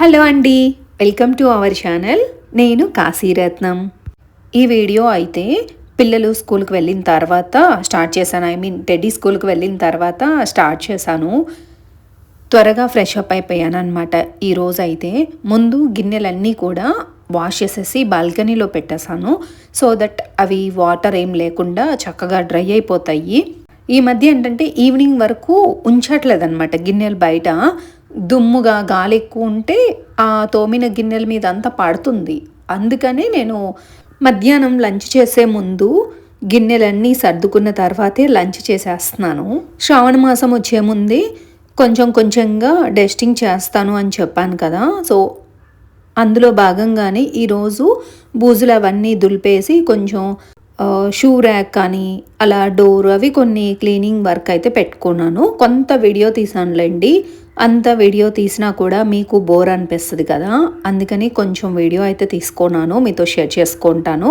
Hello అండి, welcome to our channel. నేను కాశీరత్నం. ఈ వీడియో అయితే పిల్లలు స్కూల్కి వెళ్ళిన తర్వాత స్టార్ట్ చేశాను. టెడ్డీ స్కూల్కి వెళ్ళిన తర్వాత స్టార్ట్ చేశాను. త్వరగా ఫ్రెష్ అప్ అయిపోయాను అనమాట. ఈరోజు అయితే ముందు గిన్నెలన్నీ కూడా వాష్ చేసేసి బాల్కనీలో పెట్టేశాను. సో దట్ అవి వాటర్ ఏం లేకుండా చక్కగా డ్రై అయిపోతాయి. ఈ మధ్య ఏంటంటే ఈవినింగ్ వరకు ఉంచట్లేదన్నమాట గిన్నెలు బయట. దుమ్ముగా గాలి ఎక్కువ ఉంటే ఆ తోమిన గిన్నెల మీద అంతా పడుతుంది. అందుకనే నేను మధ్యాహ్నం లంచ్ చేసే ముందు గిన్నెలన్నీ సర్దుకున్న తర్వాతే లంచ్ చేసేస్తున్నాను. శ్రావణ మాసం వచ్చే ముందే కొంచెం కొంచెంగా డస్టింగ్ చేస్తాను అని చెప్పాను కదా. సో అందులో భాగంగానే ఈరోజు బూజులు అవన్నీ దులిపేసి కొంచెం షూ ర్యాక్ కానీ అలా డోర్ అవి కొన్ని క్లీనింగ్ వర్క్ అయితే పెట్టుకున్నాను. కొంత వీడియో తీసానులేండి. అంత వీడియో తీసినా కూడా మీకు బోర్ అనిపిస్తుంది కదా, అందుకని కొంచెం వీడియో అయితే తీసుకున్నాను, మీతో షేర్ చేసుకుంటాను.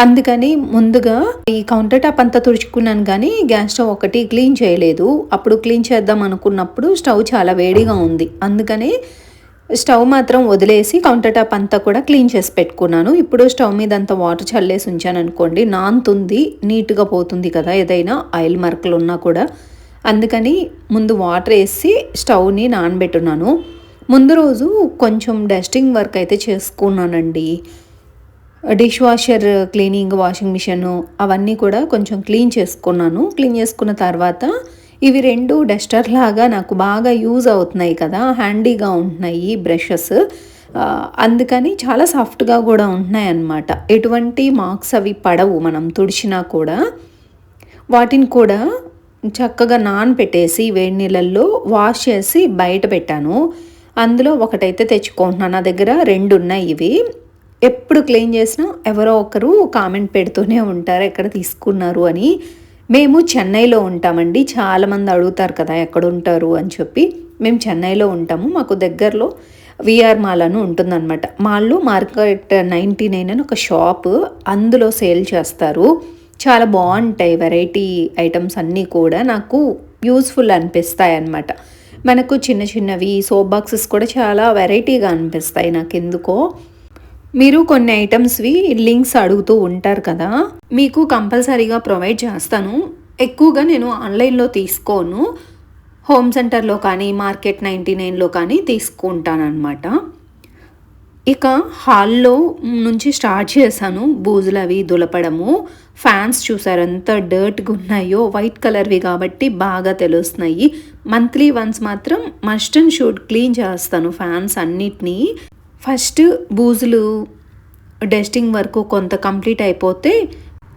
అందుకని ముందుగా ఈ కౌంటర్ టాప్ అంతా తుడుచుకున్నాను కానీ గ్యాస్ స్టవ్ ఒకటి క్లీన్ చేయలేదు. అప్పుడు క్లీన్ చేద్దాం అనుకున్నప్పుడు స్టవ్ చాలా వేడిగా ఉంది. అందుకని స్టవ్ మాత్రం వదిలేసి కౌంటర్ టాప్ అంతా కూడా క్లీన్ చేసి పెట్టుకున్నాను. ఇప్పుడు స్టవ్ మీద అంతా వాటర్ చల్లేసి ఉంచాను అనుకోండి, నానుతుంది, నీట్గా పోతుంది కదా ఏదైనా ఆయిల్ మరకలు ఉన్నా కూడా. అందుకని ముందు వాటర్ వేసి స్టవ్ని నానబెట్టున్నాను. ముందు రోజు కొంచెం డస్టింగ్ వర్క్ అయితే చేసుకున్నానండి. Dishwasher cleaning, washing machine అవన్నీ కూడా కొంచెం క్లీన్ చేసుకున్నాను. క్లీన్ చేసుకున్న తర్వాత ఇవి రెండు డస్టర్ లాగా నాకు బాగా యూజ్ అవుతున్నాయి కదా, హ్యాండీగా ఉంటున్నాయి బ్రషెస్. అందుకని చాలా సాఫ్ట్గా కూడా ఉంటున్నాయి అన్నమాట. ఎటువంటి మార్క్స్ అవి పడవు మనం తుడిచినా కూడా. వాటిని కూడా చక్కగా నానబెట్టేసి వేడి నీళ్ళల్లో వాష్ చేసి బయట పెట్టాను. అందులో ఒకటైతే తెచ్చుకుంటున్నాను. నా దగ్గర రెండు ఉన్నాయి. ఇవి ఎప్పుడు క్లీన్ చేసినా ఎవరో ఒకరు కామెంట్ పెడుతూనే ఉంటారు ఎక్కడ తీసుకున్నారు అని. మేము చెన్నైలో ఉంటామండి. చాలామంది అడుగుతారు కదా ఎక్కడ ఉంటారు అని చెప్పి. మేము చెన్నైలో ఉంటాము. మాకు దగ్గరలో విఆర్ మాల్ అని ఉంటుందన్నమాట. మాల్లో మార్కెట్ 99 అని ఒక షాప్, అందులో సేల్ చేస్తారు. చాలా బాగుంటాయి వెరైటీ ఐటమ్స్ అన్నీ కూడా నాకు యూస్ఫుల్ అనిపిస్తాయి అన్నమాట. మనకు చిన్న చిన్నవి సోప్ బాక్సెస్ కూడా చాలా వెరైటీగా అనిపిస్తాయి నాకు ఎందుకో. మీరు కొన్ని ఐటమ్స్వి లింక్స్ అడుగుతూ ఉంటారు కదా, మీకు కంపల్సరీగా ప్రొవైడ్ చేస్తాను. ఎక్కువగా నేను ఆన్లైన్లో తీసుకోను, హోమ్ సెంటర్లో కానీ మార్కెట్ 99లో కానీ తీసుకుంటానమాట. ఇక హాల్లో నుంచి స్టార్ట్ చేశాను బూజులు అవి దులపడము. ఫ్యాన్స్ చూసారు ఎంత డర్ట్గా ఉన్నాయో, వైట్ కలర్వి కాబట్టి బాగా తెలుస్తున్నాయి. మంత్లీ వన్స్ మాత్రం మస్ట్ అండ్ షుడ్ క్లీన్ చేస్తాను ఫ్యాన్స్ అన్నిటినీ. ఫస్ట్ బూజులు డస్టింగ్ వరకు కొంత కంప్లీట్ అయిపోతే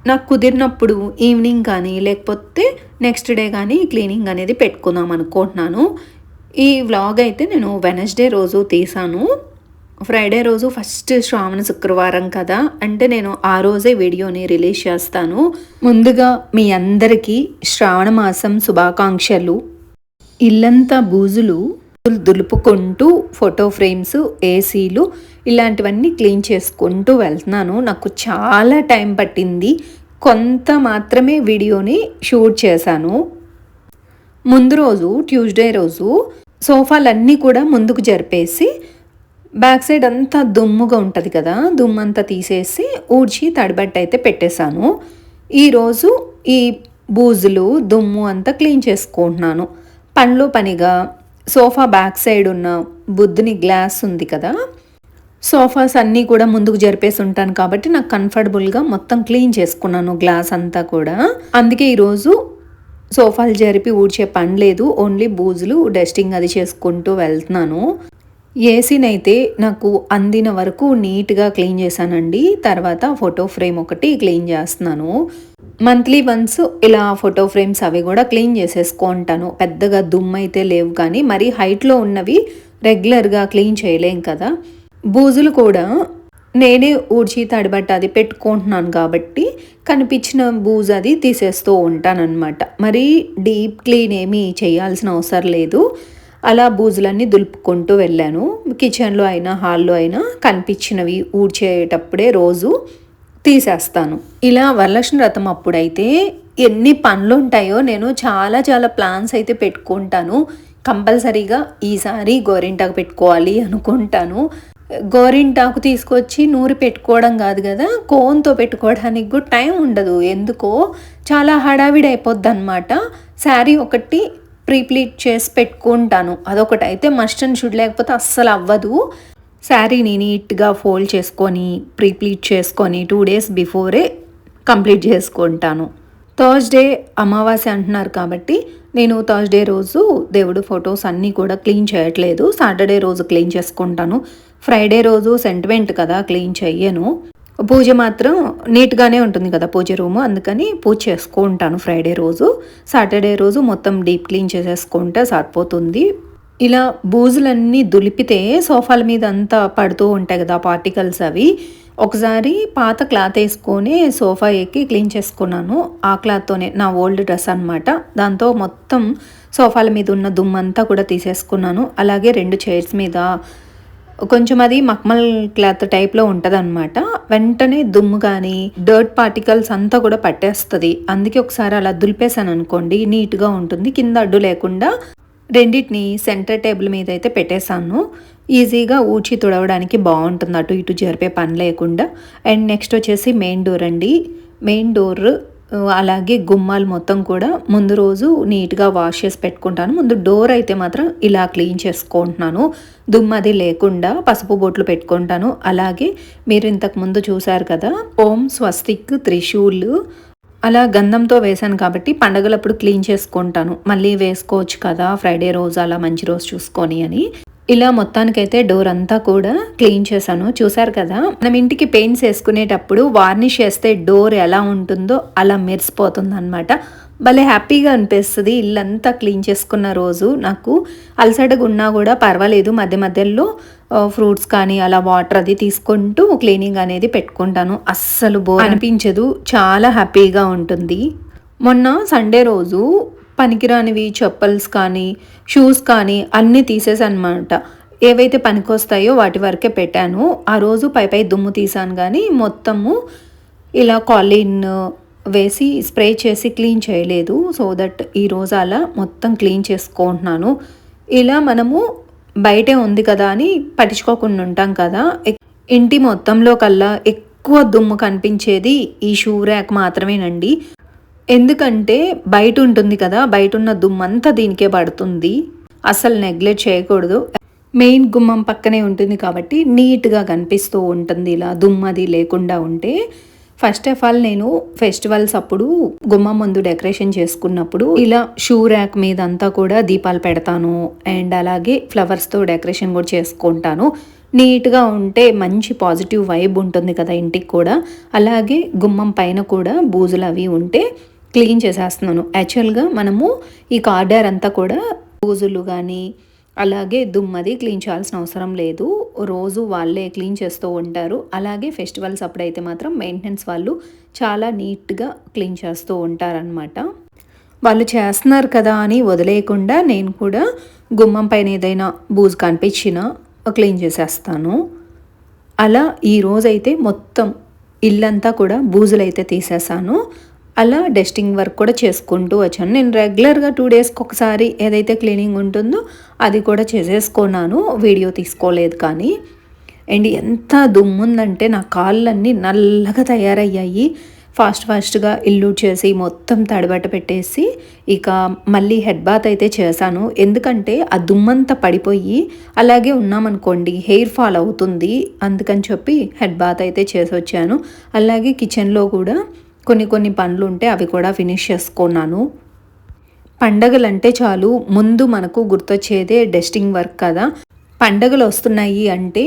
నాకు కుదిరినప్పుడు ఈవినింగ్ కానీ లేకపోతే నెక్స్ట్ డే కానీ క్లీనింగ్ అనేది పెట్టుకుందాం అనుకుంటున్నాను. ఈ వ్లాగ్ అయితే నేను వెనస్డే రోజు తీసాను. ఫ్రైడే రోజు ఫస్ట్ శ్రావణ శుక్రవారం కదా, అంటే నేను ఆ రోజే వీడియోని రిలీజ్ చేస్తాను. ముందుగా మీ అందరికీ శ్రావణ మాసం శుభాకాంక్షలు. ఇల్లంతా బూజులు దులుపుకుంటూ ఫోటో ఫ్రేమ్స్, ఏసీలు ఇలాంటివన్నీ క్లీన్ చేసుకుంటూ వెళ్తున్నాను. నాకు చాలా టైం పట్టింది. కొంత మాత్రమే వీడియోని షూట్ చేశాను. ముందు రోజు ట్యూస్డే రోజు సోఫాలన్నీ కూడా ముందుకు జరిపేసి బ్యాక్ సైడ్ అంతా దుమ్ముగా ఉంటుంది కదా, దుమ్ము అంతా తీసేసి ఊడ్చి తడిబట్ట అయితే పెట్టేశాను. ఈరోజు ఈ బూజులు దుమ్ము అంతా క్లీన్ చేసుకుంటున్నాను. పనిలో పనిగా సోఫా బ్యాక్ సైడ్ ఉన్న బుద్ధుని గ్లాస్ ఉంది కదా, సోఫాస్ అన్నీ కూడా ముందుకు జరిపేసి ఉంటాను కాబట్టి నాకు కంఫర్టబుల్గా మొత్తం క్లీన్ చేసుకున్నాను గ్లాస్ అంతా కూడా. అందుకే ఈరోజు సోఫాలు జరిపి ఊడ్చే పని లేదు, ఓన్లీ బూజులు డస్టింగ్ అది చేసుకుంటూ వెళ్తున్నాను. ఏసీని అయితే నాకు అందిన వరకు నీట్గా క్లీన్ చేశానండి. తర్వాత ఫోటో ఫ్రేమ్ ఒకటి క్లీన్ చేస్తున్నాను. మంత్లీ వన్స్ ఇలా ఫోటో ఫ్రేమ్స్ అవి కూడా క్లీన్ చేసేసుకుంటాను. పెద్దగా దుమ్ము అయితే లేవు కానీ మరీ హైట్లో ఉన్నవి రెగ్యులర్గా క్లీన్ చేయలేం కదా. బూజులు కూడా నేనే ఊడ్చి తడిబట్ట అది పెట్టుకుంటున్నాను కాబట్టి కనిపించిన బూజు అది తీసేస్తూ ఉంటానన్నమాట. మరీ డీప్ క్లీన్ ఏమీ చేయాల్సిన అవసరం లేదు. అలా బూజులన్నీ దులుపుకుంటూ వెళ్ళాను. కిచెన్లో అయినా హాల్లో అయినా కనిపించినవి ఊడ్చేటప్పుడే రోజు తీసేస్తాను. ఇలా వరలక్ష్మి వ్రతం అప్పుడైతే ఎన్ని పనులు ఉంటాయో నేను చాలా చాలా ప్లాన్స్ అయితే పెట్టుకుంటాను. కంపల్సరీగా ఈసారి గోరింటాకు పెట్టుకోవాలి అనుకుంటాను. గోరింటాకు తీసుకొచ్చి నూరి పెట్టుకోవడం కాదు కదా, కోన్తో పెట్టుకోవడానికి కూడా టైం ఉండదు. ఎందుకో చాలా హడావిడి అయిపోద్ది అనమాట. శారీ ఒకటి ప్రీప్లీట్ చేసి పెట్టుకుంటాను, అదొకటి అయితే మస్ట్ అండ్ షుడ్, లేకపోతే అస్సలు అవ్వదు. శారీని నీట్గా ఫోల్డ్ చేసుకొని ప్రీప్లీట్ చేసుకొని 2 days బిఫోరే కంప్లీట్ చేసుకుంటాను. థర్స్డే అమావాస్య అంటున్నారు కాబట్టి నేను థర్స్డే రోజు దేవుడు ఫొటోస్ అన్నీ కూడా క్లీన్ చేయట్లేదు. సాటర్డే రోజు క్లీన్ చేసుకుంటాను. ఫ్రైడే రోజు సెంటిమెంట్ కదా, క్లీన్ చెయ్యను. పూజ మాత్రం నీట్గానే ఉంటుంది కదా పూజ రూము, అందుకని పూజ చేసుకుంటాను ఫ్రైడే రోజు. సాటర్డే రోజు మొత్తం డీప్ క్లీన్ చేసేసుకుంటే సరిపోతుంది. ఇలా బూజులన్నీ దులిపితే సోఫాల మీద అంతా పడుతూ ఉంటాయి కదా పార్టికల్స్, అవి ఒకసారి పాత క్లాత్ వేసుకొని సోఫా ఎక్కి క్లీన్ చేసుకున్నాను. ఆ క్లాత్తోనే, నా ఓల్డ్ డ్రెస్ అనమాట, దాంతో మొత్తం సోఫాల మీద ఉన్న దుమ్మంతా కూడా తీసేసుకున్నాను. అలాగే 2 చైర్స్ మీద కొంచెం అది మక్మల్ క్లాత్ టైప్లో ఉంటుంది అనమాట, వెంటనే దుమ్ము కానీ డర్ట్ పార్టికల్స్ అంతా కూడా పట్టేస్తుంది. అందుకే ఒకసారి అలా దులిపేసాను అనుకోండి, నీట్గా ఉంటుంది, కింద అడ్డు లేకుండా. రెండింటిని సెంటర్ టేబుల్ మీద అయితే పెట్టేశాను. ఈజీగా ఊడ్చి తుడవడానికి బాగుంటుంది, అటు ఇటు జరిపే పని లేకుండా. అండ్ నెక్స్ట్ వచ్చేసి మెయిన్ డోర్ అండి. మెయిన్ డోర్ అలాగే గుమ్మాలు మొత్తం కూడా ముందు రోజు నీట్గా వాష్ చేసి పెట్టుకుంటాను. ముందు డోర్ అయితే మాత్రం ఇలా క్లీన్ చేసుకుంటున్నాను, దుమ్మది లేకుండా పసుపు బొట్లు పెట్టుకుంటాను. అలాగే మీరు ఇంతకు ముందు చూసారు కదా ఓం స్వస్తిక్ త్రిశూల్, అలా గంధంతో వేశాను కాబట్టి పండగలప్పుడు క్లీన్ చేసుకుంటాను. మళ్ళీ వేసుకోవచ్చు కదా ఫ్రైడే రోజు అలా మంచి రోజు చూసుకొని అని. ఇలా మొత్తానికైతే డోర్ అంతా కూడా క్లీన్ చేశాను. చూసారు కదా, మనం ఇంటికి పెయింట్స్ వేసుకునేటప్పుడు వార్నిష్ చేస్తే డోర్ ఎలా ఉంటుందో అలా మెరిసిపోతుంది అనమాట. భలే హ్యాపీగా అనిపిస్తుంది. ఇల్లంతా క్లీన్ చేసుకున్న రోజు నాకు అలసటగా ఉన్నా కూడా పర్వాలేదు, మధ్య మధ్యలో ఫ్రూట్స్ కానీ అలా వాటర్ అది తీసుకుంటూ క్లీనింగ్ అనేది పెట్టుకుంటాను. అస్సలు బోర్ అనిపించదు, చాలా హ్యాపీగా ఉంటుంది. మొన్న సండే రోజు పనికిరానివి చెప్పల్స్ కానీ షూస్ కానీ అన్నీ తీసేసనమాట. ఏవైతే పనికొస్తాయో వాటి వరకే పెట్టాను. ఆ రోజు పై దుమ్ము తీసాను, కానీ మొత్తము ఇలా కాలిన్ వేసి స్ప్రే చేసి క్లీన్ చేయలేదు. సో దట్ ఈరోజు అలా మొత్తం క్లీన్ చేసుకుంటున్నాను. ఇలా మనము బయటే ఉంది కదా అని పట్టించుకోకుండా ఉంటాం కదా. ఇంటి మొత్తంలో కల్లా ఎక్కువ దుమ్ము కనిపించేది ఈ షూ ర్యాక్ మాత్రమేనండి. ఎందుకంటే బయట ఉంటుంది కదా, బయట ఉన్న దుమ్మంతా దీనికే పడుతుంది. అసలు నెగ్లెక్ట్ చేయకూడదు. మెయిన్ గుమ్మం పక్కనే ఉంటుంది కాబట్టి నీట్గా కనిపిస్తూ ఉంటుంది ఇలా దుమ్మది లేకుండా ఉంటే. ఫస్ట్ ఆఫ్ ఆల్ నేను ఫెస్టివల్స్ అప్పుడు గుమ్మం ముందు డెకరేషన్ చేసుకున్నప్పుడు ఇలా షూ ర్యాక్ మీద అంతా కూడా దీపాలు పెడతాను. అండ్ అలాగే ఫ్లవర్స్తో డెకరేషన్ కూడా చేసుకుంటాను. నీట్గా ఉంటే మంచి పాజిటివ్ వైబ్ ఉంటుంది కదా ఇంటికి కూడా. అలాగే గుమ్మం పైన కూడా బూజులు అవి ఉంటే క్లీన్ చేసేస్తున్నాను. యాక్చువల్గా మనము ఈ కార్డర్ అంతా కూడా బూజులు కానీ అలాగే దుమ్మది క్లీన్ చేయాల్సిన అవసరం లేదు, రోజు వాళ్ళే క్లీన్ చేస్తూ ఉంటారు. అలాగే ఫెస్టివల్స్ అప్పుడైతే మాత్రం మెయింటెనెన్స్ వాళ్ళు చాలా నీట్గా క్లీన్ చేస్తూ ఉంటారనమాట. వాళ్ళు చేస్తున్నారు కదా అని వదిలేయకుండా నేను కూడా గుమ్మం పైన ఏదైనా బూజు కనిపించినా క్లీన్ చేసేస్తాను. అలా ఈరోజైతే మొత్తం ఇల్లంతా కూడా బూజులు అయితే తీసేసాను. అలా డస్టింగ్ వర్క్ కూడా చేసుకుంటూ వచ్చాను. నేను రెగ్యులర్గా 2 daysకి ఒకసారి ఏదైతే క్లీనింగ్ ఉంటుందో అది కూడా చేసేసుకున్నాను, వీడియో తీసుకోలేదు కానీ. అండ్ ఎంత దుమ్ముందంటే నా కాళ్ళన్నీ నల్లగా తయారయ్యాయి. ఫాస్ట్గా ఇల్లు చేసి మొత్తం తడిబట్ట పెట్టేసి ఇక మళ్ళీ హెడ్ బాత్ అయితే చేశాను. ఎందుకంటే ఆ దుమ్మంతా పడిపోయి అలాగే ఉన్నామనుకోండి హెయిర్ ఫాల్ అవుతుంది, అందుకని చెప్పి హెడ్ బాత్ అయితే చేసి వచ్చాను. అలాగే కిచెన్లో కూడా కొన్ని పనులు ఉంటే అవి కూడా ఫినిష్ చేసుకున్నాను. పండగలంటే చాలు ముందు మనకు గుర్తొచ్చేదే డస్టింగ్ వర్క్ కదా. పండగలు వస్తున్నాయి అంటే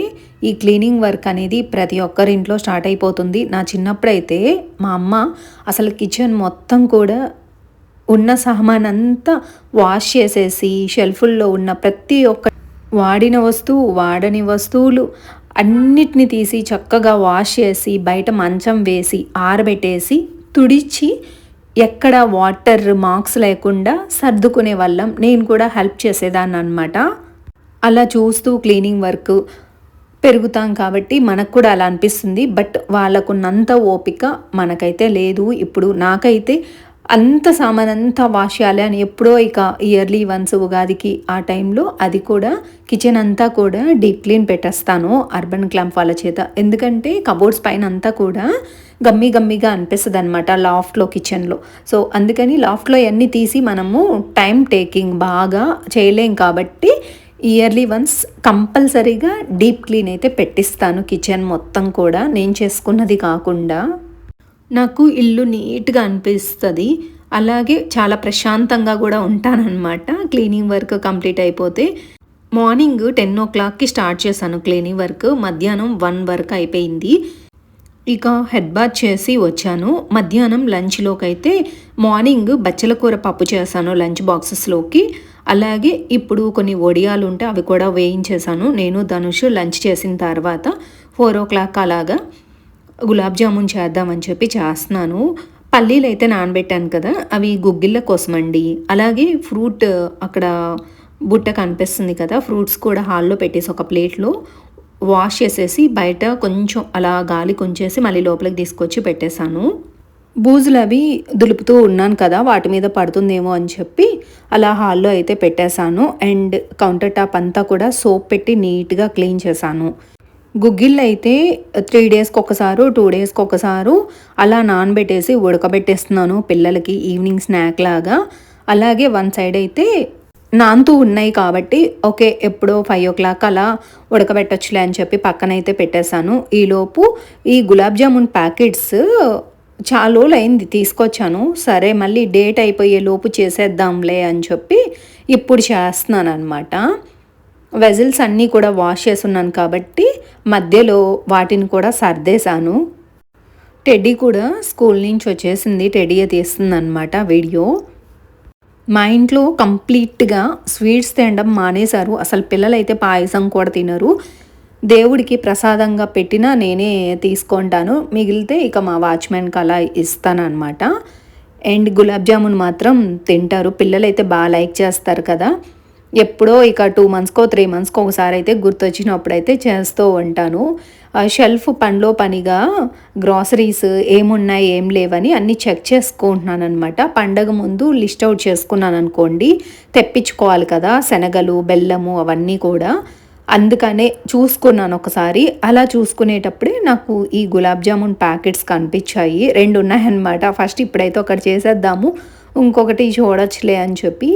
ఈ క్లీనింగ్ వర్క్ అనేది ప్రతి ఒక్కరింట్లో స్టార్ట్ అయిపోతుంది. నా చిన్నప్పుడైతే మా అమ్మ అసలు కిచెన్ మొత్తం కూడా ఉన్న సామాన్ అంతా వాష్ చేసేసి షెల్ఫుల్లో ఉన్న ప్రతి ఒక్క వాడిన వస్తువు వాడని వస్తువులు అన్నిటిని తీసి చక్కగా వాష్ చేసి బయట మంచం వేసి ఆరబెట్టేసి తుడిచి ఎక్కడ వాటర్ మార్క్స్ లేకుండా సర్దుకునే వాళ్ళం. నేను కూడా హెల్ప్ చేసేదాన్ని అనమాట. అలా చూస్తూ క్లీనింగ్ వర్క్ పెరుగుతాం కాబట్టి మనకు కూడా అలా అనిపిస్తుంది. బట్ వాళ్ళకున్నంత ఓపిక మనకైతే లేదు. ఇప్పుడు నాకైతే అంత సామానంతా వాష్ చేయాలి అని ఎప్పుడో ఇక ఇయర్లీ వన్స్ ఉగాదికి ఆ టైంలో అది కూడా కిచెన్ అంతా కూడా డీప్ క్లీన్ పెట్టేస్తాను అర్బన్ క్లాంప్ వాళ్ళ చేత. ఎందుకంటే కబోర్డ్స్ పైన అంతా కూడా గమ్మిగా అనిపిస్తుంది అనమాట లాఫ్ట్లో కిచెన్లో. సో అందుకని లాఫ్ట్లో అన్నీ తీసి మనము టైం టేకింగ్ బాగా చేయలేం కాబట్టి ఇయర్లీ వన్స్ కంపల్సరీగా డీప్ క్లీన్ అయితే పెట్టిస్తాను కిచెన్ మొత్తం కూడా, నేను చేసుకున్నది కాకుండా. నాకు ఇల్లు నీట్గా అనిపిస్తుంది, అలాగే చాలా ప్రశాంతంగా కూడా ఉంటానన్నమాట క్లీనింగ్ వర్క్ కంప్లీట్ అయిపోతే. మార్నింగ్ 10 o'clockకి స్టార్ట్ చేశాను క్లీనింగ్ వర్క్, మధ్యాహ్నం 1 వరకు అయిపోయింది. ఇక హెడ్ బాత్ చేసి వచ్చాను. మధ్యాహ్నం లంచ్లోకి అయితే మార్నింగ్ బచ్చల కూర పప్పు చేశాను లంచ్ బాక్సెస్లోకి. అలాగే ఇప్పుడు కొన్ని వడియాలు ఉంటే అవి కూడా వేయించేశాను. నేను ధనుష్ లంచ్ చేసిన తర్వాత 4 o'clock అలాగా గులాబ్ జామున్ చేద్దామని చెప్పి చేస్తున్నాను. పల్లీలు అయితే నానబెట్టాను కదా, అవి గుగ్గిళ్ళ కోసం అండి. అలాగే ఫ్రూట్ అక్కడ బుట్ట కనిపిస్తుంది కదా, ఫ్రూట్స్ కూడా హాల్లో పెట్టేసి ఒక ప్లేట్లో వాష్ చేసేసి బయట కొంచెం అలా గాలి కొంచేసి మళ్ళీ లోపలికి తీసుకొచ్చి పెట్టేశాను. బూజులు అవి దులుపుతూ ఉన్నాను కదా, వాటి మీద పడుతుందేమో అని చెప్పి అలా హాల్లో అయితే పెట్టేశాను. అండ్ కౌంటర్ టాప్ అంతా కూడా సోప్ పెట్టి నీట్గా క్లీన్ చేశాను. గుగ్గిళ్ళు అయితే 3 daysకి ఒకసారి 2 daysకి ఒకసారి అలా నానబెట్టేసి ఉడకబెట్టేస్తున్నాను పిల్లలకి ఈవినింగ్ స్నాక్ లాగా. అలాగే వన్ సైడ్ అయితే నానుతూ ఉన్నాయి కాబట్టి ఓకే ఎప్పుడో 5 o'clock అలా ఉడకబెట్టొచ్చులే అని చెప్పి పక్కనైతే పెట్టేశాను. ఈలోపు ఈ గులాబ్ జామున్ ప్యాకెట్స్ చాలా రోజులు అయింది తీసుకొచ్చాను, సరే మళ్ళీ డేట్ అయిపోయే లోపు చేసేద్దాంలే అని చెప్పి ఇప్పుడు చేస్తున్నాను అనమాట. వెజిల్స్ అన్నీ కూడా వాష్ చేసున్నాను కాబట్టి మధ్యలో వాటిని కూడా సర్దేశాను. టెడ్డీ కూడా స్కూల్ నుంచి వచ్చేసింది, టెడ్డీయే తీస్తుంది అనమాట వీడియో. మా ఇంట్లో కంప్లీట్గా స్వీట్స్ తినడం మానేశారు, అసలు పిల్లలైతే పాయసం కూడా తినరు. దేవుడికి ప్రసాదంగా పెట్టినా నేనే తీసుకుంటాను, మిగిలితే ఇక మా వాచ్మెన్కి అలా ఇస్తాను అనమాట. అండ్ గులాబ్ జామున్ మాత్రం తింటారు, పిల్లలైతే బాగా లైక్ చేస్తారు కదా. ఎప్పుడో ఇక 2 monthsకో 3 monthsకో ఒకసారి అయితే గుర్తొచ్చినప్పుడు అయితే చేస్తూ ఉంటాను. షెల్ఫ్ పనిలో పనిగా గ్రాసరీస్ ఏమున్నాయి ఏం లేవని అన్నీ చెక్ చేసుకుంటున్నాను అనమాట. పండగ ముందు లిస్ట్ అవుట్ చేసుకున్నాను అనుకోండి, తెప్పించుకోవాలి కదా శనగలు బెల్లము అవన్నీ కూడా. అందుకనే చూసుకున్నాను ఒకసారి, అలా చూసుకునేటప్పుడే నాకు ఈ గులాబ్ జామున్ ప్యాకెట్స్ కనిపించాయి. 2 ఉన్నాయన్నమాట. ఫస్ట్ ఇప్పుడైతే ఒకటి చేసేద్దాము, ఇంకొకటి చూడొచ్చులే అని చెప్పి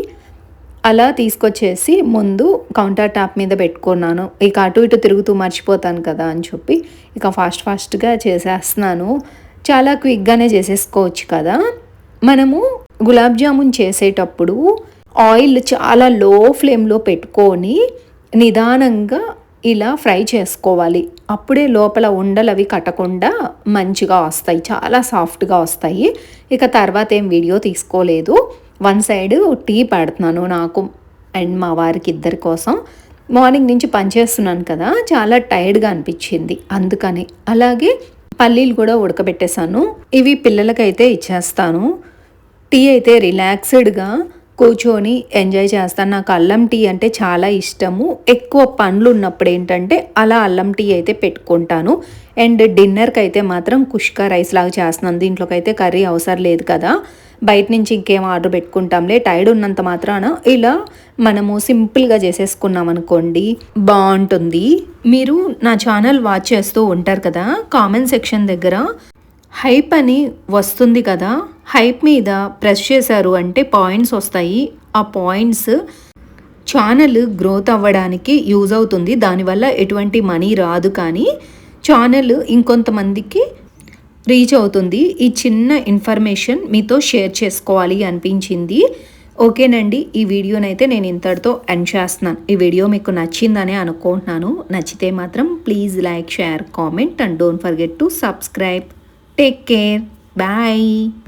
అలా తీసుకొచ్చేసి ముందు కౌంటర్ టాప్ మీద పెట్టుకున్నాను. ఇక అటు ఇటు తిరుగుతూ మర్చిపోతాను కదా అని చెప్పి ఇక ఫాస్ట్గా చేసేస్తున్నాను. చాలా క్విక్గానే చేసేసుకోవచ్చు కదా. మనము గులాబ్ జామున్ చేసేటప్పుడు ఆయిల్ చాలా లో ఫ్లేమ్లో పెట్టుకొని నిదానంగా ఇలా ఫ్రై చేసుకోవాలి, అప్పుడే లోపల ఉండలు అవి కట్టకుండా మంచిగా వస్తాయి, చాలా సాఫ్ట్గా వస్తాయి. ఇక తర్వాత ఏం వీడియో తీసుకోలేదు. వన్ సైడ్ టీ పెడుతున్నాను నాకు అండ్ మా వారికి ఇద్దరి కోసం. మార్నింగ్ నుంచి పనిచేస్తున్నాను కదా, చాలా టైర్డ్గా అనిపించింది అందుకని. అలాగే పల్లీలు కూడా ఉడకబెట్టేశాను, ఇవి పిల్లలకైతే ఇచ్చేస్తాను. టీ అయితే రిలాక్స్డ్గా కూర్చొని ఎంజాయ్ చేస్తాను. నాకు అల్లం టీ అంటే చాలా ఇష్టము. ఎక్కువ పనులు ఉన్నప్పుడు ఏంటంటే అలా అల్లం టీ అయితే పెట్టుకుంటాను. అండ్ డిన్నర్కి అయితే మాత్రం కుష్కా రైస్ లాగా చేస్తున్నాను, దీంట్లోకి అయితే కర్రీ అవసరం లేదు కదా, బయట నుంచి ఇంకేం ఆర్డర్ పెట్టుకుంటాంలే. టైర్డ్ ఉన్నంత మాత్రాన ఇలా మనము సింపుల్గా చేసేసుకున్నాం అనుకోండి బాగుంటుంది. మీరు నా ఛానల్ వాచ్ చేస్తూ ఉంటారు కదా, కామెంట్ సెక్షన్ దగ్గర హైప్ అని వస్తుంది కదా, హైప్ మీద ప్రెస్ చేశారు అంటే పాయింట్స్ వస్తాయి. ఆ పాయింట్స్ ఛానల్ గ్రోత్ అవ్వడానికి యూజ్ అవుతుంది, దానివల్ల ఎటువంటి మనీ రాదు కానీ ఛానల్ ఇంకొంతమందికి రీచ్ అవుతుంది. ఈ చిన్న ఇన్ఫర్మేషన్ మీతో షేర్ చేసుకోవాలి అనిపించింది. ఓకేనండి, ఈ వీడియోనైతే నేను ఇంతటితో ఎండ్ చేస్తున్నాను. ఈ వీడియో మీకు నచ్చిందని అనుకుంటున్నాను. నచ్చితే మాత్రం please like, share, comment and don't forget to subscribe. Take care. Bye.